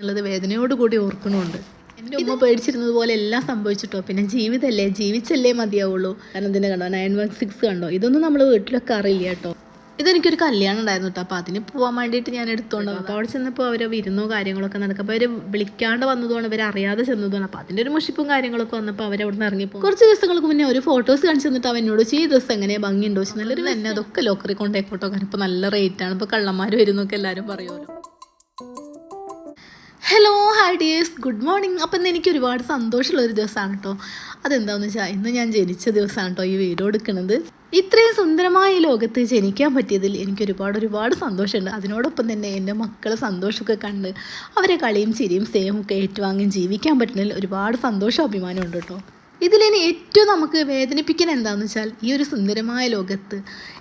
ഉള്ളത് വേദനയോട് കൂടി ഓർക്കണമുണ്ട്. എൻ്റെ ഉമ്മ പേടിച്ചിരുന്നത് പോലെ എല്ലാം സംഭവിച്ചിട്ടോ. പിന്നെ ജീവിതമല്ലേ, ജീവിച്ചല്ലേ മതിയാവുള്ളൂ. കാരണം ഇതിനെ കണ്ടോ, 916 കണ്ടോ, ഇതൊന്നും നമ്മൾ വീട്ടിലൊക്കെ അറിയില്ല കേട്ടോ. ഇതെനിക്കൊരു കല്യാണം ഉണ്ടായിരുന്നു കേട്ടോ. അപ്പോൾ അതിന് പോകാൻ വേണ്ടിയിട്ട് ഞാൻ എടുത്തോണ്ട് അപ്പോൾ അവിടെ ചെന്നപ്പോൾ അവർ വിരുന്നോ കാര്യങ്ങളൊക്കെ നടക്കും. അപ്പോൾ അവർ വിളിക്കാണ്ട് വന്നതുകൊണ്ട് ഇവർ അറിയാതെ ചെന്നതുകൊണ്ട് അപ്പോൾ അതിൻ്റെ ഒരു മുഷിപ്പും കാര്യങ്ങളൊക്കെ വന്നപ്പോൾ അവർ അവിടെ നിന്ന് ഇറങ്ങിപ്പോൾ കുറച്ച് ദിവസങ്ങൾക്ക് മുന്നേ ഒരു ഫോട്ടോസ് കാണിച്ചു തന്നിട്ട് അവനോട് ഈ ഡ്രസ്സ് എങ്ങനെയാണ് ഭംഗിയുണ്ടോ വെച്ചാൽ നല്ലൊരു തന്നെ അതൊക്കെ ലോക്കറി കൊണ്ടേക്കോട്ടോ. കാരണം ഇപ്പോൾ നല്ല റേറ്റാണ്, ഇപ്പോൾ കള്ളന്മാർ വരുന്നൊക്കെ എല്ലാവരും പറയുമല്ലോ. Hello hi dears, good morning. അപ്പം ഇന്ന് എനിക്ക് ഒരുപാട് സന്തോഷമുള്ളൊരു ദിവസമാണ് കേട്ടോ. അതെന്താണെന്ന് വെച്ചാൽ ഇന്ന് ഞാൻ ജനിച്ച ദിവസമാണ് കേട്ടോ ഈ വീഡിയോ എടുക്കുന്നത്. ഇത്രയും സുന്ദരമായ ലോകത്ത് ജനിക്കാൻ പറ്റിയതിൽ എനിക്ക് ഒരുപാട് സന്തോഷമുണ്ട്. അതിനോടൊപ്പം തന്നെ എൻ്റെ മക്കളെ സന്തോഷമൊക്കെ കണ്ട് അവരെ കളിയും ചിരിയും സ്നേഹമൊക്കെ ഏറ്റുവാങ്ങിയും ജീവിക്കാൻ പറ്റുന്നതിൽ ഒരുപാട് സന്തോഷം അഭിമാനമുണ്ട് കേട്ടോ. ഇതിലിനി ഏറ്റവും നമുക്ക് വേദനിപ്പിക്കുന്ന എന്താണെന്ന് വെച്ചാൽ ഈ ഒരു സുന്ദരമായ ലോകത്ത്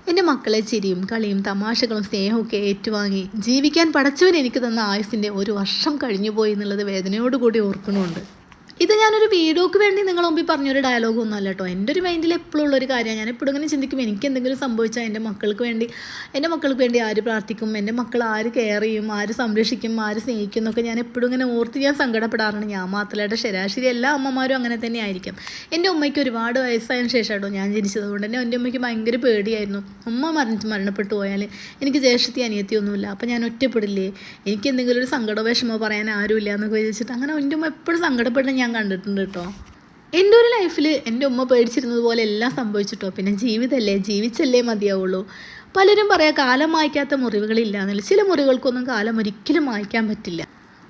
എൻ്റെ മക്കളെ ചിരിയും കളിയും തമാശകളും സ്നേഹമൊക്കെ ഏറ്റുവാങ്ങി ജീവിക്കാൻ പടച്ചവൻ എനിക്ക് തന്ന ആയുസിൻ്റെ ഒരു വർഷം കഴിഞ്ഞു പോയി എന്നുള്ളത് വേദനയോടുകൂടി ഓർക്കണമുണ്ട്. ഇത് ഞാനൊരു വീഡിയോക്ക് വേണ്ടി നിങ്ങളുടെ മുമ്പിൽ പറഞ്ഞൊരു ഡയലോഗൊന്നും അല്ല കേട്ടോ. എൻ്റെ ഒരു മൈൻഡിൽ എപ്പോഴും ഉള്ളൊരു കാര്യമാണ്. ഞാൻ എപ്പോഴും ഇങ്ങനെ ചിന്തിക്കും, എനിക്ക് എന്തെങ്കിലും സംഭവിച്ചാൽ എൻ്റെ മക്കൾക്ക് വേണ്ടി ആര് പ്രാർത്ഥിക്കും, എൻ്റെ മക്കൾ ആര് കെയർ ചെയ്യും, ആര് സംരക്ഷിക്കും, ആര് സ്നേഹിക്കും എന്നൊക്കെ ഞാൻ എപ്പോഴും ഇങ്ങനെ ഓർത്ത് ഞാൻ സങ്കടപ്പെടാറുണ്ട്. ഞാൻ മാത്രമായിട്ട് ശരാശരി എല്ലാ അമ്മമാരും അങ്ങനെ തന്നെ ആയിരിക്കും. എൻ്റെ ഉമ്മയ്ക്ക് ഒരുപാട് വയസ്സായതിനു ശേഷം കേട്ടോ ഞാൻ ജനിച്ചത് കൊണ്ട് തന്നെ എൻ്റെ ഉമ്മയ്ക്ക് ഭയങ്കര പേടിയായിരുന്നു. ഉമ്മ മരണപ്പെട്ടു പോയാൽ എനിക്ക് ജ്യേഷ്ഠത്തി അനിയത്തിയൊന്നുമില്ല, അപ്പോൾ ഞാൻ ഒറ്റപ്പെടില്ലേ, എനിക്ക് എന്തെങ്കിലും ഒരു സങ്കട വിഷമോ പറയാൻ ആരുമില്ല എന്നൊക്കെ വിചാരിച്ചിട്ട് അങ്ങനെ എൻ്റെ ഉമ്മ എപ്പോഴും സങ്കടപ്പെടുന്ന ഞാൻ കണ്ടിട്ടുണ്ട് കേട്ടോ. എൻ്റെ ഒരു ലൈഫിൽ എൻ്റെ ഉമ്മ പേടിച്ചിരുന്നത് പോലെ എല്ലാം സംഭവിച്ചിട്ടോ. പിന്നെ ജീവിതമല്ലേ, ജീവിച്ചല്ലേ മതിയാവുള്ളൂ. പലരും പറയാം കാലം മായ്ക്കാത്ത മുറിവുകളില്ല എന്നല്ല. ചില മുറികൾക്കൊന്നും കാലം ഒരിക്കലും മായ്ക്കാൻ പറ്റില്ല.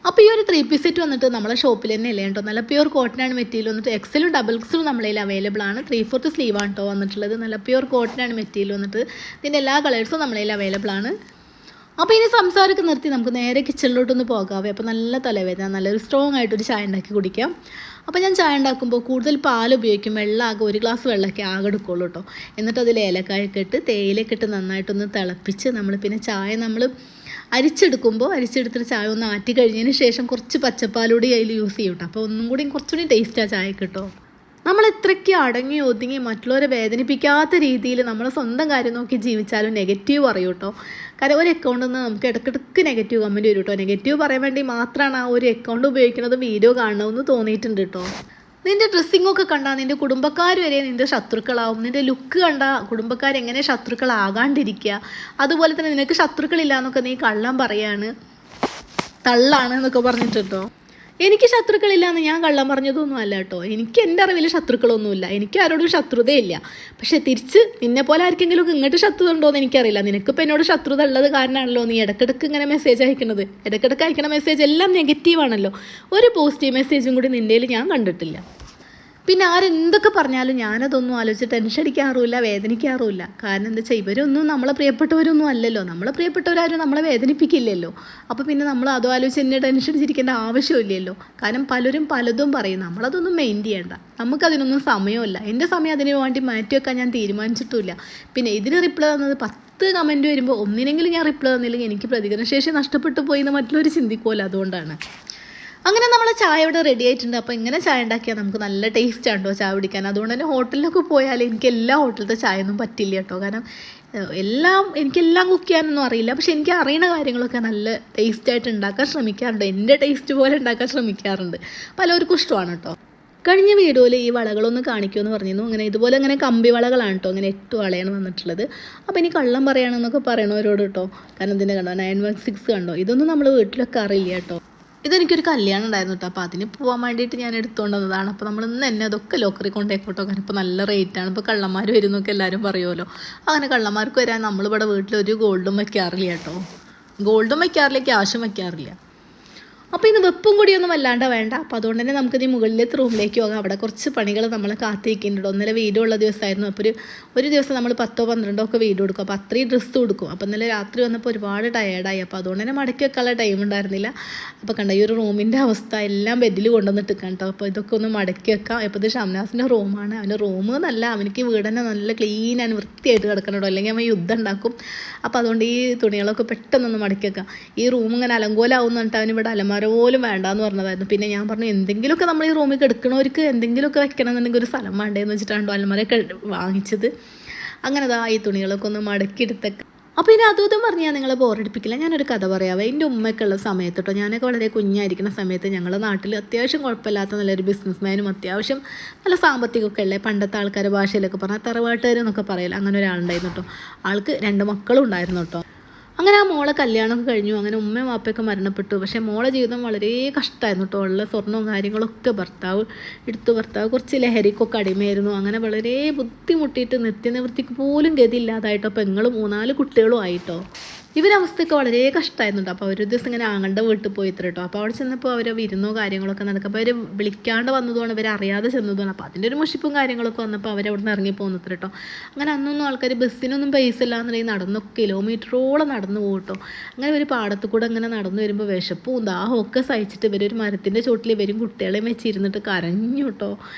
അപ്പോൾ ഈ ഒരു 3 പീസ് സെറ്റ് വന്നിട്ട് നമ്മളെ ഷോപ്പിൽ തന്നെ അല്ലേ കേട്ടോ. നല്ല പ്യൂർ കോട്ടനാണ് മെറ്റീരിയൽ വന്നിട്ട്. എക്സലും ഡബിൾ എക്സലും നമ്മളതിൽ അവൈലബിൾ ആണ്. 3/4 സ്ലീവാണ് കേട്ടോ വന്നിട്ടുള്ളത്. നല്ല പ്യൂർ കോട്ടനാണ് മെറ്റീരിയൽ വന്നിട്ട്. ഇതിൻ്റെ എല്ലാ കളേഴ്സും നമ്മളതിൽ അവൈലബിൾ ആണ്. അപ്പോൾ ഇനി സംസാരമൊക്കെ നിർത്തി നമുക്ക് നേരെ കിച്ചണിലോട്ടൊന്ന് പോകാവേ. അപ്പോൾ നല്ല തലവേദന, നല്ലൊരു സ്ട്രോങ് ആയിട്ടൊരു ചായ ഉണ്ടാക്കി കുടിക്കാം. അപ്പോൾ ഞാൻ ചായ ഉണ്ടാക്കുമ്പോൾ കൂടുതൽ പാൽ ഉപയോഗിക്കും. വെള്ളം ആകെ 1 ഗ്ലാസ് വെള്ളമൊക്കെ ആകെ എടുക്കുള്ളൂ കേട്ടോ. എന്നിട്ട് അതിൽ ഏലക്കായൊക്കെ ഇട്ട് തേയിലയൊക്കെ ഇട്ട് നന്നായിട്ടൊന്ന് തിളപ്പിച്ച് നമ്മൾ പിന്നെ ചായ നമ്മൾ അരിച്ചെടുത്തിട്ട് ചായ ഒന്ന് ആറ്റി കഴിഞ്ഞതിന് ശേഷം കുറച്ച് പച്ചപ്പാലൂടി അതിൽ യൂസ് ചെയ്യും കേട്ടോ. അപ്പോൾ ഒന്നും കൂടി കുറച്ചുകൂടി ടേസ്റ്റാണ് ചായക്ക് കേട്ടോ. നമ്മൾ എത്രയ്ക്ക് അടങ്ങി ഒതുങ്ങി മറ്റുള്ളവരെ വേദനിപ്പിക്കാത്ത രീതിയിൽ നമ്മളെ സ്വന്തം കാര്യം നോക്കി ജീവിച്ചാലും നെഗറ്റീവ് പറയൂ കേട്ടോ. കാരണം ഒരു അക്കൗണ്ടിൽ നിന്ന് നമുക്ക് ഇടയ്ക്കിടയ്ക്ക് നെഗറ്റീവ് കമൻറ്റ് വരും കേട്ടോ. നെഗറ്റീവ് പറയാൻ വേണ്ടി മാത്രമാണ് ആ ഒരു അക്കൗണ്ട് ഉപയോഗിക്കുന്നത്, വീഡിയോ കാണണമെന്ന് തോന്നിയിട്ടുണ്ട് കേട്ടോ. നിൻ്റെ ഡ്രസ്സിങ്ങൊക്കെ കണ്ടാൽ നിൻ്റെ കുടുംബക്കാർ വരെ നിൻ്റെ ശത്രുക്കളാവും. നിൻ്റെ ലുക്ക് കണ്ടാൽ കുടുംബക്കാരെങ്ങനെ ശത്രുക്കളാകാണ്ടിരിക്കുക. അതുപോലെ തന്നെ നിനക്ക് ശത്രുക്കളില്ല എന്നൊക്കെ നീ കള്ളം പറയാണ്, തള്ളാണ് എന്നൊക്കെ പറഞ്ഞിട്ടോ. എനിക്ക് ശത്രുക്കളില്ല എന്ന് ഞാൻ കള്ളം പറഞ്ഞതൊന്നും അല്ല കേട്ടോ. എനിക്ക് എൻ്റെ അറിവിൽ ശത്രുക്കളൊന്നുമില്ല, എനിക്ക് ആരോടും ശത്രുതയില്ല. പക്ഷേ തിരിച്ച് നിന്നെപ്പോലെ ആർക്കെങ്കിലും ഇങ്ങോട്ട് ശത്രുത ഉണ്ടോ എന്ന് എനിക്കറിയില്ല. നിനക്കിപ്പോൾ എന്നോട് ശത്രുത ഉള്ളത് കാരണമാണല്ലോ നീ ഇടയ്ക്കിടയ്ക്ക് ഇങ്ങനെ മെസ്സേജ് അയക്കുന്നത്. ഇടയ്ക്കിടയ്ക്ക് അയക്കണ മെസ്സേജ് എല്ലാം നെഗറ്റീവാണല്ലോ. ഒരു പോസിറ്റീവ് മെസ്സേജും കൂടി നിൻ്റെ ഞാൻ കണ്ടിട്ടില്ല. പിന്നെ ആരെന്തൊക്കെ പറഞ്ഞാലും ഞാനതൊന്നും ആലോചിച്ച് ടെൻഷൻ അടിക്കാറുമില്ല, വേദനിക്കാറുമില്ല. കാരണം എന്താ വെച്ചാൽ ഇവരൊന്നും നമ്മളെ പ്രിയപ്പെട്ടവരൊന്നും അല്ലല്ലോ. നമ്മളെ പ്രിയപ്പെട്ടവരാരും നമ്മളെ വേദനിപ്പിക്കില്ലല്ലോ. അപ്പോൾ പിന്നെ നമ്മൾ അതോ ആലോചിച്ച് എന്നെ ടെൻഷൻ അടിച്ചിരിക്കേണ്ട ആവശ്യമില്ലല്ലോ. കാരണം പലരും പലതും പറയും, നമ്മളതൊന്നും മെയിൻ ചെയ്യേണ്ട. നമുക്കതിനൊന്നും സമയമില്ല. എൻ്റെ സമയം അതിന് വേണ്ടി മാറ്റിവെക്കാൻ ഞാൻ തീരുമാനിച്ചിട്ടുമില്ല. പിന്നെ ഇതിന് റിപ്ലൈ തന്നത് 10 കമൻറ്റ് വരുമ്പോൾ ഒന്നിനെങ്കിലും ഞാൻ റിപ്ലൈ തന്നില്ലെങ്കിൽ എനിക്ക് പ്രതികരണശേഷി നഷ്ടപ്പെട്ടു പോയി എന്ന് മറ്റുള്ളവർ ചിന്തിക്കുമല്ലോ. അതുകൊണ്ടാണ്. അങ്ങനെ നമ്മളെ ചായ ഇവിടെ റെഡി ആയിട്ടുണ്ട്. അപ്പോൾ ഇങ്ങനെ ചായ ഉണ്ടാക്കിയാൽ നമുക്ക് നല്ല ടേസ്റ്റ് ആണോ ചായ കുടിക്കാൻ. അതുകൊണ്ട് തന്നെ ഹോട്ടലിലൊക്കെ പോയാൽ എനിക്ക് എല്ലാ ഹോട്ടലത്തെ ചായ ഒന്നും പറ്റില്ല കേട്ടോ. കാരണം എനിക്കെല്ലാം കുക്ക് ചെയ്യാനൊന്നും അറിയില്ല. പക്ഷെ എനിക്ക് അറിയുന്ന കാര്യങ്ങളൊക്കെ നല്ല ടേസ്റ്റായിട്ട് ഉണ്ടാക്കാൻ ശ്രമിക്കാറുണ്ട്. എൻ്റെ ടേസ്റ്റ് പോലെ ഉണ്ടാക്കാൻ ശ്രമിക്കാറുണ്ട്. പലർക്കും ഇഷ്ടമാണ് കേട്ടോ. കഴിഞ്ഞ വീഡിയോയിൽ ഈ വളകളൊന്ന് കാണിക്കുമെന്ന് പറഞ്ഞിരുന്നു. ഇതുപോലെ കമ്പി വളകളാണ് കേട്ടോ. 8 വളയാണ് വന്നിട്ടുള്ളത്. അപ്പോൾ ഇനി കള്ളം പറയുകയാണെന്നൊക്കെ പറയണവരോട് കേട്ടോ. കാരണം ഇതിൻ്റെ കണ്ടോ 916 കണ്ടോ, ഇതൊന്നും നമ്മൾ വീട്ടിലൊക്കെ അറിയില്ല കേട്ടോ. ഇതെനിക്കൊരു കല്യാണം ഉണ്ടായിരുന്നു കേട്ടോ. അപ്പോൾ അതിന് പോകാൻ വേണ്ടിയിട്ട് ഞാൻ എടുത്തുകൊണ്ട് വന്നതാണ്. അപ്പോൾ നമ്മൾ ഇന്ന് തന്നെ അതൊക്കെ ലോക്കറി കൊണ്ടേക്കോട്ടോ. കാരണം ഇപ്പോൾ നല്ല റേറ്റാണ്. ഇപ്പോൾ കള്ളന്മാർ വരുന്നൊക്കെ എല്ലാവരും പറയുമല്ലോ. അങ്ങനെ കള്ളന്മാർക്ക് വരാൻ നമ്മളിവിടെ വീട്ടിലൊരു ഗോൾഡും വയ്ക്കാറില്ല കേട്ടോ. ഗോൾഡും വയ്ക്കാറില്ല, ക്യാഷും വയ്ക്കാറില്ല. അപ്പോൾ ഇന്ന് വെപ്പും കൂടിയൊന്നും വല്ലാണ്ട് വേണ്ട. അപ്പോൾ അതുകൊണ്ട് തന്നെ നമുക്കിത് മുകളിലത്തെ റൂമിലേക്ക് പോകാം. അവിടെ കുറച്ച് പണികൾ നമ്മളെ കാത്തിരിക്കുന്നുണ്ട്. ഇന്നലെ വീഡിയോ ഉള്ള ദിവസമായിരുന്നു. അപ്പോൾ ഒരു ദിവസം നമ്മൾ 10-12 ഒക്കെ വീഡിയോ എടുക്കും. അപ്പോൾ അത്രയും ഡ്രസ്സ് കൊടുക്കും. അപ്പോൾ ഇന്നലെ രാത്രി വന്നപ്പോൾ ഒരുപാട് ടയേർഡായി. അപ്പോൾ അതുകൊണ്ട് തന്നെ മടക്കി വെക്കാനുള്ള ടൈം ഉണ്ടായിരുന്നില്ല. അപ്പോൾ കണ്ട ഈ ഒരു റൂമിൻ്റെ അവസ്ഥ എല്ലാം ബെഡിൽ കൊണ്ടുവന്നിട്ട് കേട്ടോ. അപ്പോൾ ഇതൊക്കെ ഒന്ന് മടക്കി വെക്കാം. ഇപ്പോൾ ഇത് ഷംനാസിൻ്റെ റൂമാണ്. അവൻ്റെ റൂം എന്നല്ല, അവനക്ക് വീട് തന്നെ നല്ല ക്ലീൻ ആൻഡ് വൃത്തിയായിട്ട് കിടക്കണോ, അല്ലെങ്കിൽ അവൻ യുദ്ധം ഉണ്ടാക്കും. അപ്പോൾ അതുകൊണ്ട് ഈ തുണികളൊക്കെ പെട്ടെന്നൊന്ന് മടക്കി വെക്കാം. ഈ റൂം ഇങ്ങനെ അലങ്കോലാവും എന്ന് പറഞ്ഞിട്ട് അവനിവിടെ അലമാര പോലും വേണ്ടാന്ന് പറഞ്ഞതായിരുന്നു. പിന്നെ ഞാൻ പറഞ്ഞു എന്തെങ്കിലുമൊക്കെ നമ്മൾ ഈ റൂമിൽ കിടക്കണവർക്ക് എന്തെങ്കിലുമൊക്കെ വെക്കണം എന്നുണ്ടെങ്കിൽ ഒരു സ്ഥലം വേണ്ടേന്ന് വെച്ചിട്ടാണ് അലമാരയൊക്കെ വാങ്ങിച്ചത്. അങ്ങനെ ഈ തുണികളൊക്കെ ഒന്ന് മടക്കിയെടുത്തൊക്കെ അപ്പോൾ ഇനി അതും പറഞ്ഞ് ഞാൻ നിങ്ങളെ ബോറടിപ്പിക്കില്ല. ഞാനൊരു കഥ പറയാവേ. എൻ്റെ ഉമ്മയൊക്കെ ഉള്ള സമയത്ത് കേട്ടോ, ഞാനൊക്കെ വളരെ കുഞ്ഞായിരിക്കുന്ന സമയത്ത് ഞങ്ങളുടെ നാട്ടിൽ അത്യാവശ്യം കുഴപ്പമില്ലാത്ത നല്ലൊരു ബിസിനസ്മാനും അത്യാവശ്യം നല്ല സാമ്പത്തികമൊക്കെ ഉള്ളത്, പണ്ടത്തെ ആൾക്കാരുടെ ഭാഷയിലൊക്കെ പറഞ്ഞാൽ തറവാട്ടുകാർ എന്നൊക്കെ പറയില്ല, അങ്ങനെ ഒരാളുണ്ടായിരുന്നു കേട്ടോ. ആൾക്ക് 2 മക്കളും ഉണ്ടായിരുന്നു കേട്ടോ. അങ്ങനെ ആ മോളെ കല്യാണമൊക്കെ കഴിഞ്ഞു. അങ്ങനെ ഉമ്മയും വാപ്പയൊക്കെ മരണപ്പെട്ടു. പക്ഷേ മോളെ ജീവിതം വളരെ കഷ്ടമായിരുന്നു കേട്ടോ. ഉള്ള സ്വർണ്ണവും കാര്യങ്ങളൊക്കെ ഭർത്താവ് കുറച്ച് ലഹരിക്കൊക്കെ അടിമയായിരുന്നു. അങ്ങനെ വളരെ ബുദ്ധിമുട്ടിയിട്ട് നിത്യനിവൃത്തിക്ക് പോലും ഗതിയില്ലാതായിട്ടോ. പെങ്ങളും 3-4 കുട്ടികളും ആയിട്ടോ. ഇവരവസ്ഥയൊക്കെ വളരെ കഷ്ടമായിരുന്നു. അപ്പോൾ ഒരു ദിവസം ഇങ്ങനെ ആങ്ങളുടെ വീട്ടിൽ പോയി കേട്ടോ. അപ്പോൾ അവിടെ ചെന്നപ്പോൾ അവർ വിരുന്നോ കാര്യങ്ങളൊക്കെ നടക്കും. അപ്പോൾ അവർ വിളിക്കാണ്ട് വന്നതുകൊണ്ട് ഇവർ അറിയാതെ ചെന്നതുകൊണ്ട് അപ്പോൾ അതിൻ്റെ ഒരു മുഷിപ്പും കാര്യങ്ങളൊക്കെ വന്നപ്പോൾ അവരവിടെ നിന്ന് ഇറങ്ങി പോകുന്നത് കേട്ടോ. അങ്ങനെ അന്നൊന്നും ആൾക്കാർ ബസ്സിനൊന്നും പൈസ ഇല്ലാന്നുണ്ടെങ്കിൽ നടന്നൊക്കെ കിലോമീറ്ററോളം നടന്നു പോകും കേട്ടോ. അങ്ങനെ ഒരു പാടത്ത് കൂടെ അങ്ങനെ നടന്നു വരുമ്പോൾ വിശപ്പും ദാഹവും ഒക്കെ സഹിച്ചിട്ട് ഇവരൊരു മരത്തിൻ്റെ ചോട്ടിൽ ഇവരും കുട്ടികളെയും വെച്ചിരുന്നിട്ട് കരഞ്ഞു കേട്ടോ.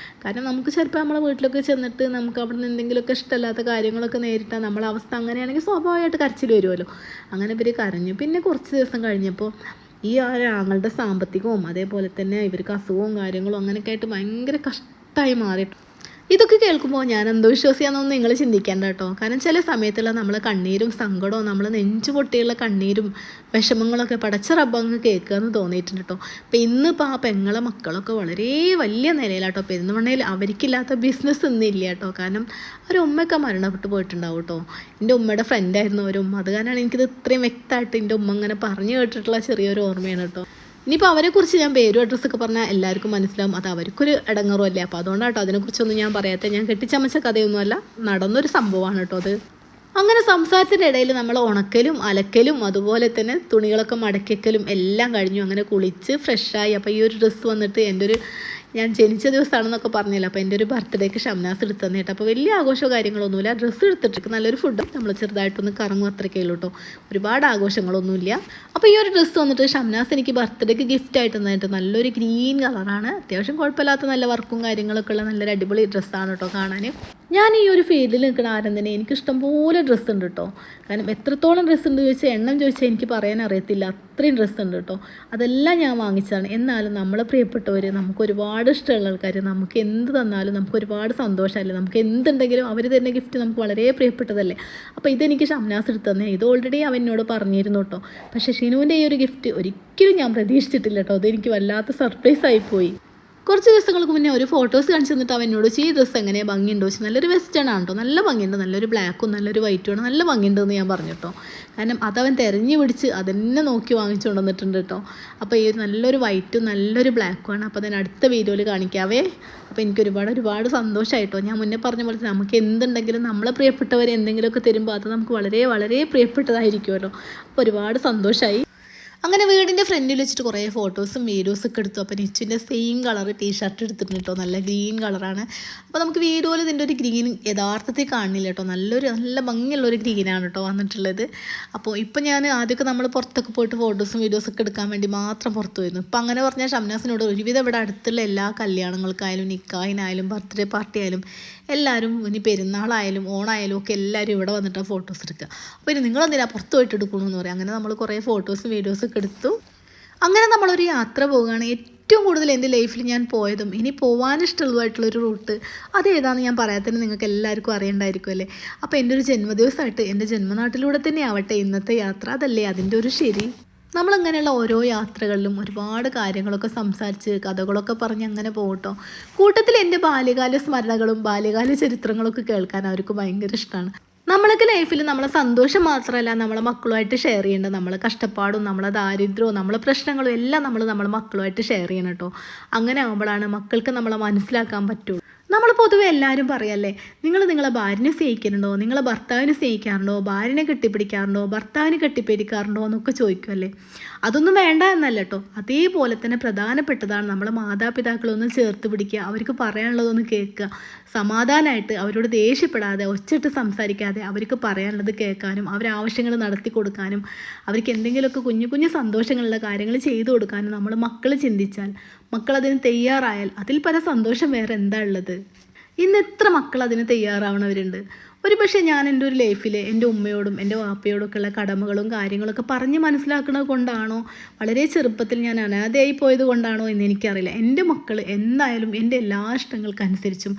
കാരണം നമുക്ക് ചിലപ്പോൾ നമ്മളെ വീട്ടിലൊക്കെ ചെന്നിട്ട് നമുക്ക് അവിടെ നിന്ന് എന്തെങ്കിലുമൊക്കെ ഇഷ്ടമില്ലാത്ത കാര്യങ്ങളൊക്കെ നേരിട്ടാൽ നമ്മളെ അവസ്ഥ അങ്ങനെയാണെങ്കിൽ സ്വാഭാവികമായിട്ട് കരച്ചിൽ വരുമല്ലോ. അങ്ങനെ ഇവർ കരഞ്ഞു. പിന്നെ കുറച്ച് ദിവസം കഴിഞ്ഞപ്പോൾ ഈ ആങ്ങളുടെ സാമ്പത്തികവും അതേപോലെ തന്നെ ഇവർക്ക് അസുഖവും കാര്യങ്ങളും അങ്ങനെയൊക്കെ ആയിട്ട് ഭയങ്കര കഷ്ടമായി മാറിയിട്ടു. ഇതൊക്കെ കേൾക്കുമ്പോൾ ഞാൻ അന്ധവിശ്വാസിയാണെന്നൊന്നും നിങ്ങൾ ചിന്തിക്കേണ്ട കേട്ടോ. കാരണം ചില സമയത്തുള്ള നമ്മളെ കണ്ണീരും സങ്കടവും നമ്മൾ നെഞ്ചു പൊട്ടിയുള്ള കണ്ണീരും വിഷമങ്ങളൊക്കെ പടച്ച റബ്ബങ്ങ് കേൾക്കുക എന്ന് തോന്നിയിട്ടുണ്ട് കേട്ടോ. അപ്പം ഇന്നിപ്പോൾ ആ പെങ്ങളെ മക്കളൊക്കെ വളരെ വലിയ നിലയിലാട്ടോ. പെരുന്തമണ്ണയിൽ അവർക്കില്ലാത്ത ബിസിനസ് ഒന്നുമില്ല കേട്ടോ. കാരണം ഒരു ഉമ്മയൊക്കെ മരണപ്പെട്ടു പോയിട്ടുണ്ടാവും കേട്ടോ. എൻ്റെ ഉമ്മയുടെ ഫ്രണ്ടായിരുന്നു ഒരു ഉമ്മ. അത് കാരണമാണ് എനിക്കിത് ഇത്രയും വ്യക്തമായിട്ട് എൻ്റെ ഉമ്മ അങ്ങനെ പറഞ്ഞു കേട്ടിട്ടുള്ള ചെറിയൊരു ഓർമ്മയാണ് കേട്ടോ. ഇനിയിപ്പോൾ അവരെക്കുറിച്ച് ഞാൻ പേരും അഡ്രസ്സൊക്കെ പറഞ്ഞാൽ എല്ലാവർക്കും മനസ്സിലാവും, അത് അവർക്കൊരു ഇടങ്ങറും അല്ലേ. അപ്പോൾ അതുകൊണ്ടാട്ടോ അതിനെക്കുറിച്ചൊന്നും ഞാൻ പറയാത്ത. ഞാൻ കെട്ടിച്ചമച്ച കഥയൊന്നുമല്ല, നടന്നൊരു സംഭവമാണ് കേട്ടോ അത്. അങ്ങനെ സംസാരത്തിൻ്റെ ഇടയിൽ നമ്മൾ ഉണക്കലും അലക്കലും അതുപോലെ തന്നെ തുണികളൊക്കെ മടക്കിക്കലും എല്ലാം കഴിഞ്ഞു. അങ്ങനെ കുളിച്ച് ഫ്രഷായി. അപ്പോൾ ഈ ഒരു ഡ്രസ്സ് വന്നിട്ട് ഞാൻ ജനിച്ച ദിവസമാണെന്നൊക്കെ പറഞ്ഞില്ല. അപ്പോൾ എൻ്റെ ഒരു ബർത്ത്ഡേക്ക് ഷംനാസ് എടുത്ത് തന്നിട്ട്. അപ്പോൾ വലിയ ആഘോഷമോ കാര്യങ്ങളൊന്നുമില്ല. ഡ്രസ്സ് എടുത്തിട്ട് നല്ലൊരു ഫുഡും നമ്മൾ ചെറുതായിട്ടൊന്ന് കറങ്ങും, അത്രയ്ക്കേ ഉള്ളൂ കേട്ടോ. ഒരുപാട് ആഘോഷങ്ങളൊന്നുമില്ല. അപ്പോൾ ഈ ഒരു ഡ്രസ്സ് വന്നിട്ട് ഷംനാസ് എനിക്ക് ബർത്ത്ഡേക്ക് ഗിഫ്റ്റ് ആയിട്ട് തന്നിട്ട് നല്ലൊരു ഗ്രീൻ കളറാണ്. അത്യാവശ്യം കുഴപ്പമില്ലാത്ത നല്ല വർക്കും കാര്യങ്ങളൊക്കെ ഉള്ള നല്ലൊരു അടിപൊളി ഡ്രസ്സാണ് കേട്ടോ കാണാൻ. ഞാൻ ഈ ഒരു ഫീൽഡിൽ നിൽക്കുന്ന ആരും തന്നെ എനിക്ക് ഇഷ്ടംപോലെ ഡ്രസ്സ് ഉണ്ട് കേട്ടോ. കാരണം എത്രത്തോളം ഡ്രസ്സ് ഉണ്ട് ചോദിച്ചാൽ എണ്ണം ചോദിച്ചാൽ എനിക്ക് പറയാൻ അറിയത്തില്ല, അത്രയും ഡ്രസ്സ് ഉണ്ട് കേട്ടോ. അതെല്ലാം ഞാൻ വാങ്ങിച്ചതാണ്. എന്നാലും നമ്മളെ പ്രിയപ്പെട്ടവർ, നമുക്ക് ഒരുപാട് ഇഷ്ടമുള്ള ആൾക്കാർ നമുക്ക് എന്ത് തന്നാലും നമുക്ക് ഒരുപാട് സന്തോഷമല്ലേ. നമുക്ക് എന്തുണ്ടെങ്കിലും അവർ തരുന്ന ഗിഫ്റ്റ് നമുക്ക് വളരെ പ്രിയപ്പെട്ടതല്ലേ. അപ്പോൾ ഇതെനിക്ക് ഷംനാസ് എടുത്ത് തന്നെ. ഇത് ഓൾറെഡി അവൻ എന്നോട് പറഞ്ഞിരുന്നു കേട്ടോ. പക്ഷേ ഷിനുവിൻ്റെ ഈ ഒരു ഗിഫ്റ്റ് ഒരിക്കലും ഞാൻ പ്രതീക്ഷിച്ചിട്ടില്ല കേട്ടോ. അതെനിക്ക് വല്ലാത്ത സർപ്രൈസ് ആയിപ്പോയി. കുറച്ച് ദിവസങ്ങൾക്ക് മുന്നേ ഒരു ഫോട്ടോസ് കാണിച്ചു തന്നിട്ട് അവൻ എന്നോട് ഈ ഡ്രസ്സ് എങ്ങനെയാണ് ഭംഗിയുണ്ടോ വെച്ചാൽ നല്ലൊരു വെസ്റ്റേൺ ആണ് കേട്ടോ. നല്ല ഭംഗിയുണ്ട്, നല്ലൊരു ബ്ലാക്കും നല്ലൊരു വൈറ്റും ആണ്, നല്ല ഭംഗിയുണ്ടെന്ന് ഞാൻ പറഞ്ഞു കേട്ടോ. കാരണം അതവൻ തിരഞ്ഞു പിടിച്ച് അതെന്നെ നോക്കി വാങ്ങിച്ചു കൊണ്ടുവന്നിട്ടുണ്ട് കേട്ടോ. അപ്പോൾ ഈ നല്ലൊരു വൈറ്റും നല്ലൊരു ബ്ലാക്കുമാണ്. അപ്പോൾ അതിന് അടുത്ത വീഡിയോയിൽ കാണിക്കാവേ. അപ്പോൾ എനിക്ക് ഒരുപാട് സന്തോഷമായിട്ടോ. ഞാൻ മുന്നേ പറഞ്ഞ പോലെ നമുക്ക് എന്തുണ്ടെങ്കിലും നമ്മളെ പ്രിയപ്പെട്ടവർ എന്തെങ്കിലുമൊക്കെ തരുമ്പോൾ അത് നമുക്ക് വളരെ പ്രിയപ്പെട്ടതായിരിക്കുമല്ലോ. അപ്പോൾ ഒരുപാട് സന്തോഷമായി. അങ്ങനെ വീടിൻ്റെ ഫ്രണ്ടിൽ വെച്ചിട്ട് കുറേ ഫോട്ടോസും വീഡിയോസൊക്കെ എടുത്തു. അപ്പോൾ നിച്ചുവിൻ്റെ സെയിം കളർ ടീഷർട്ട് എടുത്തിട്ടുണ്ട് കേട്ടോ. നല്ല ഗ്രീൻ കളറാണ്. അപ്പോൾ നമുക്ക് വീഡിയോയിൽ ഇതിൻ്റെ ഒരു ഗ്രീൻ യഥാർത്ഥത്തിൽ കാണില്ല കേട്ടോ. നല്ല ഭംഗിയുള്ളൊരു ഗ്രീനാണ് കേട്ടോ വന്നിട്ടുള്ളത്. അപ്പോൾ ഇപ്പം ഞാൻ ആദ്യമൊക്കെ നമ്മൾ പുറത്തൊക്കെ പോയിട്ട് ഫോട്ടോസും വീഡിയോസൊക്കെ എടുക്കാൻ വേണ്ടി മാത്രം പുറത്തു വരുന്നു. ഇപ്പം അങ്ങനെ പറഞ്ഞാൽ ഷംനാസിനോട് ഒരുവിധം ഇവിടെ അടുത്തുള്ള എല്ലാ കല്യാണങ്ങൾക്കായാലും നിക്കാഹിനായാലും ബർത്ത്ഡേ പാർട്ടി ആയാലും എല്ലാവരും ഇനി പെരുന്നാളായാലും ഓണായാലും ഒക്കെ എല്ലാവരും ഇവിടെ വന്നിട്ടാണ് ഫോട്ടോസ് എടുക്കുക. അപ്പോൾ ഇനി നിങ്ങളെന്തിനാ പുറത്ത് പോയിട്ട് എടുക്കണമെന്ന് പറയും. അങ്ങനെ നമ്മൾ കുറേ ഫോട്ടോസും വീഡിയോസൊക്കെ എടുത്തു. അങ്ങനെ നമ്മളൊരു യാത്ര പോവുകയാണ്. ഏറ്റവും കൂടുതൽ എൻ്റെ ലൈഫിൽ ഞാൻ പോയതും ഇനി പോകാനിഷ്ടമുള്ളതായിട്ടുള്ളൊരു റൂട്ട് അതേതാണെന്ന് ഞാൻ പറയാത്തന്നെ നിങ്ങൾക്ക് എല്ലാവർക്കും അറിയണ്ടായിരിക്കും അല്ലേ. അപ്പോൾ എൻ്റെ ഒരു ജന്മദിവസമായിട്ട് എൻ്റെ ജന്മനാട്ടിലൂടെ തന്നെ ആവട്ടെ ഇന്നത്തെ യാത്ര. അതല്ലേ അതിൻ്റെ ഒരു ശരി. നമ്മളങ്ങനെയുള്ള ഓരോ യാത്രകളിലും ഒരുപാട് കാര്യങ്ങളൊക്കെ സംസാരിച്ച് കഥകളൊക്കെ പറഞ്ഞ് അങ്ങനെ പോകട്ടോ. കൂട്ടത്തിൽ എൻ്റെ ബാല്യകാല സ്മരണകളും ബാല്യകാല ചരിത്രങ്ങളൊക്കെ കേൾക്കാൻ അവർക്ക് ഭയങ്കര ഇഷ്ടമാണ്. നമ്മളൊക്കെ ലൈഫിൽ നമ്മളെ സന്തോഷം മാത്രമല്ല നമ്മളെ മക്കളുമായിട്ട് ഷെയർ ചെയ്യേണ്ടത്. നമ്മളെ കഷ്ടപ്പാടും നമ്മളെ ദാരിദ്ര്യവും നമ്മളെ പ്രശ്നങ്ങളും എല്ലാം നമ്മളെ മക്കളുമായിട്ട് ഷെയർ ചെയ്യണം കേട്ടോ. അങ്ങനെ ആകുമ്പോഴാണ് മക്കൾക്ക് നമ്മളെ മനസ്സിലാക്കാൻ പറ്റുള്ളൂ. നമ്മൾ പൊതുവെ എല്ലാവരും പറയല്ലേ, നിങ്ങളെ ഭാര്യനെ സ്നേഹിക്കുന്നുണ്ടോ, നിങ്ങളെ ഭർത്താവിനെ സ്നേഹിക്കാറുണ്ടോ, ഭാര്യനെ കെട്ടിപ്പിടിക്കാറുണ്ടോ, ഭർത്താവിനെ കെട്ടിപ്പിടിക്കാറുണ്ടോ എന്നൊക്കെ ചോദിക്കുമല്ലേ. അതൊന്നും വേണ്ട എന്നല്ല കേട്ടോ. അതേപോലെ തന്നെ പ്രധാനപ്പെട്ടതാണ് നമ്മളെ മാതാപിതാക്കളൊന്ന് ചേർത്ത് പിടിക്കുക, അവർക്ക് പറയാനുള്ളതൊന്ന് കേൾക്കുക, സമാധാനമായിട്ട് അവരോട് ദേഷ്യപ്പെടാതെ ഒച്ചിട്ട് സംസാരിക്കാതെ അവർക്ക് പറയാനുള്ളത് കേൾക്കാനും അവരാവശ്യങ്ങൾ നടത്തി കൊടുക്കാനും അവർക്ക് എന്തെങ്കിലുമൊക്കെ കുഞ്ഞു സന്തോഷങ്ങളുള്ള കാര്യങ്ങൾ ചെയ്തു കൊടുക്കാനും നമ്മൾ മക്കൾ ചിന്തിച്ചാൽ, മക്കളതിന് തയ്യാറായാൽ അതിൽ പല സന്തോഷം വേറെ എന്താ ഉള്ളത്. ഇന്ന് എത്ര മക്കൾ അതിന് തയ്യാറാവണവരുണ്ട്. ഒരു പക്ഷേ ഞാൻ എൻ്റെ ഒരു ലൈഫിൽ എൻ്റെ ഉമ്മയോടും എൻ്റെ വാപ്പയോടൊക്കെ ഉള്ള കടമകളും കാര്യങ്ങളൊക്കെ പറഞ്ഞ് മനസ്സിലാക്കുന്നത് കൊണ്ടാണോ, വളരെ ചെറുപ്പത്തിൽ ഞാൻ അനാഥയായി പോയത് കൊണ്ടാണോ എന്ന് എനിക്കറിയില്ല. എൻ്റെ മക്കൾ എന്തായാലും എൻ്റെ എല്ലാ ഇഷ്ടങ്ങൾക്കനുസരിച്ചും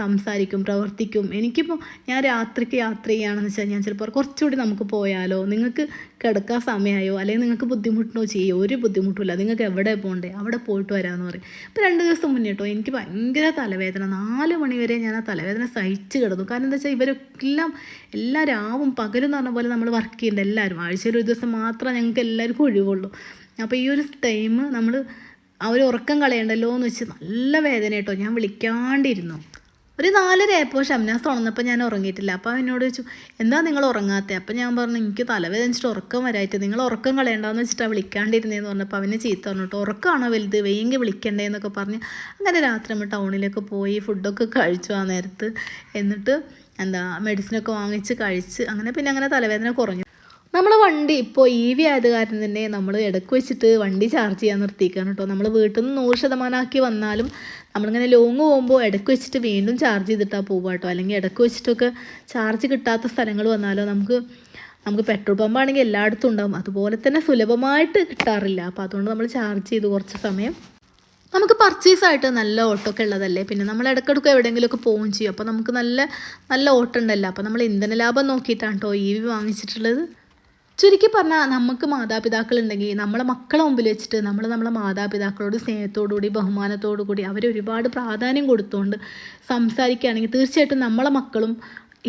സംസാരിക്കും, പ്രവർത്തിക്കും. എനിക്കിപ്പോൾ ഞാൻ രാത്രിക്ക് യാത്ര ചെയ്യുകയാണെന്ന് വെച്ചാൽ ഞാൻ ചിലപ്പോൾ കുറച്ചുകൂടി നമുക്ക് പോയാലോ, നിങ്ങൾക്ക് കിടക്കാൻ സമയമായോ, അല്ലെങ്കിൽ നിങ്ങൾക്ക് ബുദ്ധിമുട്ടോ ചെയ്യോ, ഒരു ബുദ്ധിമുട്ടില്ല, നിങ്ങൾക്ക് എവിടെ പോകണ്ടേ അവിടെ പോയിട്ട് വരാമെന്ന് പറയും. ഇപ്പോൾ 2 ദിവസം മുന്നേ കേട്ടോ എനിക്ക് ഭയങ്കര തലവേദന, 4 മണി വരെ ഞാൻ ആ തലവേദന സഹിച്ച് കിടന്നു. കാരണം എന്താ വെച്ചാൽ ഇവരെല്ലാം എല്ലാ രാവും പകലും എന്ന് പറഞ്ഞ പോലെ നമ്മൾ വർക്ക് ചെയ്യുന്നുണ്ട് എല്ലാവരും. ആഴ്ചയിൽ ഒരു ദിവസം മാത്രമേ ഞങ്ങൾക്ക് എല്ലാവർക്കും ഒഴിവുള്ളൂ. അപ്പോൾ ഈ ഒരു ടൈം നമ്മൾ ഉറക്കം കളയണ്ടല്ലോ എന്ന് വെച്ച് നല്ല വേദന കേട്ടോ. ഞാൻ വിളിക്കാണ്ടിരുന്നു. ഒരു 4:30 ആയപ്പോൾ ഷംനാസ് ഉണർന്നപ്പോൾ ഞാൻ ഉറങ്ങിയിട്ടില്ല. അപ്പോൾ എന്നോട് ചോദിച്ചു, എന്താ നിങ്ങൾ ഉറങ്ങാത്തത്? അപ്പോൾ ഞാൻ പറഞ്ഞു, എനിക്ക് തലവേദനിച്ചിട്ട് ഉറക്കം വരായിട്ട്, നിങ്ങൾ ഉറക്കം കളയണ്ടെന്ന് വെച്ചിട്ടാണ് വിളിക്കാണ്ടിരുന്നതെന്ന് പറഞ്ഞപ്പോൾ അവന് ചീത്ത പറഞ്ഞിട്ട്, ഉറക്കമാണോ വലുത്, വെയ്യെങ്കിൽ വിളിക്കണ്ടേ എന്നൊക്കെ പറഞ്ഞ് അങ്ങനെ രാത്രി നമ്മൾ ടൗണിലേക്ക് പോയി ഫുഡൊക്കെ കഴിച്ചു ആ നേരത്ത്. എന്നിട്ട് മെഡിസിനൊക്കെ വാങ്ങിച്ച് കഴിച്ച് അങ്ങനെ പിന്നെ അങ്ങനെ തലവേദന കുറഞ്ഞു. നമ്മൾ വണ്ടി ഇപ്പോൾ EV ആയത് കാരണം തന്നെ നമ്മൾ ഇടയ്ക്ക് വെച്ചിട്ട് വണ്ടി ചാർജ് ചെയ്യാൻ നിർത്തിയിരിക്കുകയാണ് കേട്ടോ. നമ്മൾ വീട്ടിൽ നിന്ന് 100% ആക്കി വന്നാലും നമ്മളിങ്ങനെ ലോങ് പോകുമ്പോൾ ഇടയ്ക്ക് വെച്ചിട്ട് വീണ്ടും ചാർജ് ചെയ്തിട്ടാണ് പോവുക കേട്ടോ. അല്ലെങ്കിൽ ഇടയ്ക്ക് വെച്ചിട്ടൊക്കെ ചാർജ് കിട്ടാത്ത സ്ഥലങ്ങൾ വന്നാലോ നമുക്ക് പെട്രോൾ പമ്പാണെങ്കിൽ എല്ലായിടത്തും ഉണ്ടാകും, അതുപോലെ തന്നെ സുലഭമായിട്ട് കിട്ടാറില്ല. അപ്പോൾ അതുകൊണ്ട് നമ്മൾ ചാർജ് ചെയ്ത് കുറച്ച് സമയം നമുക്ക് പർച്ചേസായിട്ട് നല്ല ഓട്ടമൊക്കെ ഉള്ളതല്ലേ. പിന്നെ നമ്മൾ ഇടയ്ക്കിടയ്ക്ക് എവിടെയെങ്കിലുമൊക്കെ പോവുകയും ചെയ്യും. അപ്പോൾ നമുക്ക് നല്ല ഓട്ടം ഉണ്ടല്ലോ. അപ്പോൾ നമ്മൾ ഇന്ധന ലാഭം നോക്കിയിട്ടാണ് കേട്ടോ EV വാങ്ങിച്ചിട്ടുള്ളത്. ചുരുക്കി പറഞ്ഞാൽ നമുക്ക് മാതാപിതാക്കളുണ്ടെങ്കിൽ നമ്മളെ മക്കളെ മുമ്പിൽ വെച്ചിട്ട് നമ്മളെ മാതാപിതാക്കളോട് സ്നേഹത്തോടുകൂടി ബഹുമാനത്തോടു കൂടി അവരെ ഒരുപാട് പ്രാധാന്യം കൊടുത്തുകൊണ്ട് സംസാരിക്കുകയാണെങ്കിൽ തീർച്ചയായിട്ടും നമ്മളെ മക്കളും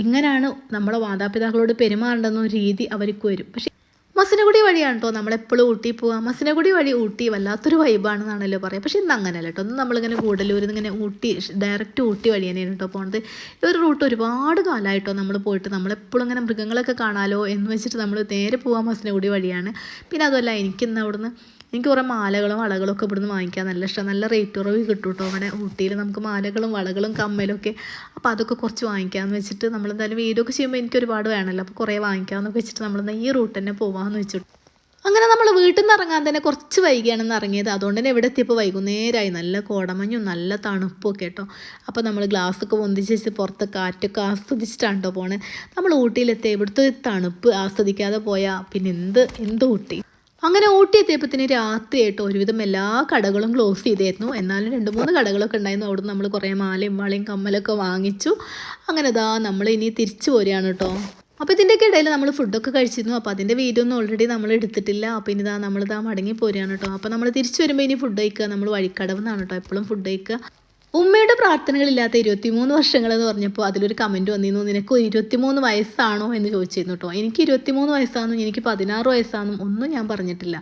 ഇങ്ങനെയാണ് നമ്മളെ മാതാപിതാക്കളോട് പെരുമാറേണ്ടെന്നൊരു രീതി അവർക്ക് വരും. പക്ഷേ മസിനഗുഡി വഴിയാണ് കേട്ടോ നമ്മളെപ്പോഴും ഊട്ടി പോവുക. മസിനഗുഡി വഴി ഊട്ടി വല്ലാത്തൊരു വൈബാണെന്നാണല്ലോ പറയുക. പക്ഷേ ഇന്ന് അങ്ങനെയല്ല കേട്ടോ. ഒന്ന് നമ്മളിങ്ങനെ കൂടലൂരിൽ നിന്ന് ഇങ്ങനെ ഡയറക്റ്റ് ഊട്ടി വഴി തന്നെയാണ് കേട്ടോ പോകുന്നത്. ഈ ഒരു റൂട്ട് ഒരുപാട് കാലമായിട്ടോ നമ്മൾ പോയിട്ട് നമ്മളെപ്പോഴും ഇങ്ങനെ മൃഗങ്ങളൊക്കെ കാണാമല്ലോ എന്ന് വെച്ചിട്ട് നമ്മൾ നേരെ പോകാൻ മസിനഗുഡി വഴിയാണ്. പിന്നെ അതുമല്ല എനിക്കിന്ന് അവിടുന്ന് എനിക്ക് കുറേ മാലകളും വളകളും ഒക്കെ ഇവിടുന്ന് വാങ്ങിക്കാൻ നല്ല ഇഷ്ടം. നല്ല റേറ്റ് കുറവ് കിട്ടും കേട്ടോ അവിടെ ഊട്ടിയിൽ. നമുക്ക് മാലകളും വളകളും കമ്മലൊക്കെ. അപ്പോൾ അതൊക്കെ കുറച്ച് വാങ്ങിക്കാമെന്ന് വെച്ചിട്ട് നമ്മളെന്തായാലും വീഡിയോ ഒക്കെ ചെയ്യുമ്പോൾ എനിക്ക് ഒരുപാട് വേണമല്ലോ. അപ്പോൾ കുറേ വാങ്ങിക്കാമെന്നൊക്കെ വെച്ചിട്ട് നമ്മളെന്നാൽ ഈ റൂട്ട് തന്നെ പോകാമെന്ന് വെച്ചിട്ട് അങ്ങനെ നമ്മൾ വീട്ടിൽ നിന്ന് ഇറങ്ങാൻ തന്നെ കുറച്ച് വൈകിയാണെന്ന് ഇറങ്ങിയത്. അതുകൊണ്ട് തന്നെ ഇവിടെ എത്തിയപ്പോൾ വൈകുന്നേരമായി. നല്ല കോടമഞ്ഞും നല്ല തണുപ്പും ഒക്കെ കേട്ടോ. അപ്പോൾ നമ്മൾ ഗ്ലാസ്സൊക്കെ പൊന്തിച്ച് വെച്ച് പുറത്ത് കാറ്റൊക്കെ ആസ്വദിച്ചിട്ടാണ് കേട്ടോ പോണത്. നമ്മൾ ഊട്ടിയിലെത്തിയ ഇവിടുത്തെ തണുപ്പ് ആസ്വദിക്കാതെ പോയാൽ പിന്നെ എന്ത് ഊട്ടി. അങ്ങനെ ഊട്ടി എത്തിയപ്പോഴത്തേന് രാത്രിയായിട്ട് ഒരുവിധം എല്ലാ കടകളും ക്ലോസ് ചെയ്തായിരുന്നു. എന്നാലും 2-3 കടകളൊക്കെ ഉണ്ടായിരുന്നു. അവിടെ നമ്മൾ കുറേ മാലയും വളയും കമ്മലൊക്കെ വാങ്ങിച്ചു. അങ്ങനെ നമ്മൾ ഇനി തിരിച്ചു പോരുകയാണ് കേട്ടോ. അപ്പോൾ ഇതിൻ്റെയൊക്കെ ഇടയിൽ നമ്മൾ ഫുഡൊക്കെ കഴിച്ചിരുന്നു. അപ്പോൾ അതിൻ്റെ വീഡിയോ ഒന്നും ഓൾറെഡി നമ്മൾ എടുത്തിട്ടില്ല. അപ്പോൾ ഇനി നമ്മളിതാ മടങ്ങി പോരുകയാണ് കേട്ടോ. അപ്പോൾ നമ്മൾ തിരിച്ചു വരുമ്പോൾ ഇനി ഫുഡ് കഴിക്കുക. നമ്മൾ വഴിക്കടവ് നിന്നാണ് കേട്ടോ എപ്പോഴും ഫുഡ് കഴിക്കുക. ഉമ്മയുടെ പ്രാർത്ഥനകളില്ലാത്ത 23 വർഷങ്ങളെന്ന് പറഞ്ഞപ്പോൾ അതിലൊരു കമൻറ്റ് വന്നിരുന്നു, നിനക്ക് 23 വയസ്സാണോ എന്ന് ചോദിച്ചിരുന്നു കേട്ടോ. എനിക്ക് 23 വയസ്സാണെന്നും എനിക്ക് 16 വയസ്സാണെന്നും ഒന്നും ഞാൻ പറഞ്ഞിട്ടില്ല.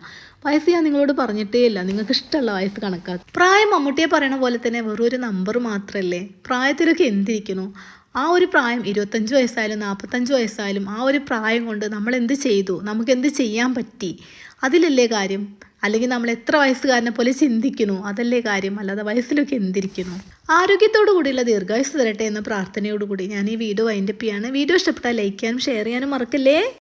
വയസ്സ് ഞാൻ നിങ്ങളോട് പറഞ്ഞിട്ടേ ഇല്ല. നിങ്ങൾക്ക് ഇഷ്ടമുള്ള വയസ്സ് കണക്കാക്കും. പ്രായം മമ്മൂട്ടിയെ പറയണ പോലെ തന്നെ വെറൊരു നമ്പർ മാത്രമല്ലേ. പ്രായത്തിലൊക്കെ എന്തിരിക്കുന്നു. ആ ഒരു പ്രായം 25 വയസ്സായാലും 45 വയസ്സായാലും ആ ഒരു പ്രായം കൊണ്ട് നമ്മൾ എന്ത് ചെയ്തു, നമുക്ക് എന്ത് ചെയ്യാൻ പറ്റി, അതിലല്ലേ കാര്യം. അല്ലെങ്കിൽ നമ്മൾ എത്ര വയസ്സുകാരനെ പോലെ ചിന്തിക്കുന്നു, അതല്ലേ കാര്യം. അല്ലാതെ വയസ്സിലൊക്കെ എന്തിരിക്കുന്നു. ആരോഗ്യത്തോടു കൂടിയുള്ള ദീർഘായുസ് തരട്ടെ എന്ന പ്രാർത്ഥനയോടുകൂടി ഞാൻ ഈ വീഡിയോ വൈൻഡപ്പ് ചെയ്യാണ്. വീഡിയോ ഇഷ്ടപ്പെട്ടാൽ ലൈക്ക് ചെയ്യാനും ഷെയർ ചെയ്യാനും മറക്കല്ലേ.